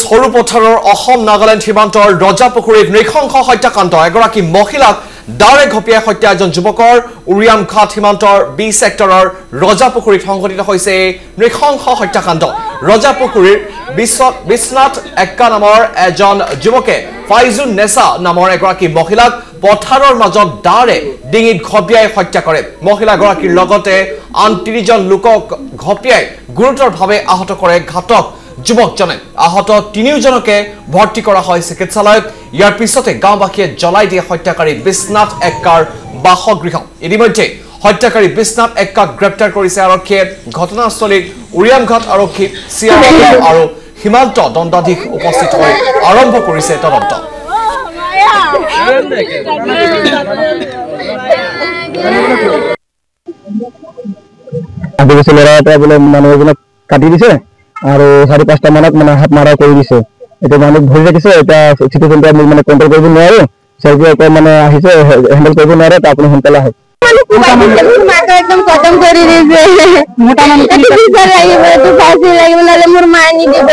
সৰুপথাৰৰ অসম নাগালেণ্ড সীমান্তৰ ৰজাপুখুৰীত নৃশংস হত্যাকাণ্ড এগৰাকী মহিলাক দাৰে ঘপিয়াই হত্যা এজন যুৱকৰ উৰিয়াম ঘাট সীমান্তৰ বি সেক্টৰৰ ৰজাপুখুৰীত সংঘটিত হৈছে নৃশংস হত্যাকাণ্ড ৰজাপুখুৰীৰ বিশ্বনাথ এক্কা নামৰ এজন যুৱকে ফাইজুন নেছা নামৰ এগৰাকী মহিলাক পথাৰৰ মাজত দাৰে ডিঙিত ঘপিয়াই হত্যা কৰে মহিলাগৰাকীৰ লগতে আন ৩ জন লোকক ঘপিয়াই গুৰুতৰভাৱে আহত কৰে ঘাতক যুৱকজনে আহত ৩ জনকে ভৰ্তি কৰা হয় চিকিৎসালয়ত ইয়াৰ পিছতে গাঁওবাসীয়ে জ্বলাই দিয়ে হত্যাকাৰী বিশ্বনাথ এক্কাৰ বাসগৃহ ইতিমধ্যে হত্যাকাৰী বিশ্বনাথ এক্কাক গ্ৰেপ্তাৰ কৰিছে আৰক্ষীয়ে ঘটনাস্থলীত উৰিয়ামঘাট আৰক্ষী চিআৰপিএফ আৰু সীমান্ত দণ্ডাধীশ উপস্থিত হৈ আৰম্ভ কৰিছে তদন্ত কাটি দিছে আৰু ৪-৫টা মানত মানে হাত মাৰা কৰি দিছে এটা মানুহ ধৰি ৰাখিছে এটা চিটুৱেশ্যনটো আমি মানে কন্ট্ৰল কৰিব নোৱাৰো সেজে মানে আহিছে হ্যান্ডেল কৰিব নোৱাৰে তা আপুনি সোনকালে আহে মাকে একদম খতম কৰি দিছে মোটা মানুহ কি লাগিব তো ফাঁসি লাগিব নালে মোৰ মা নি দিব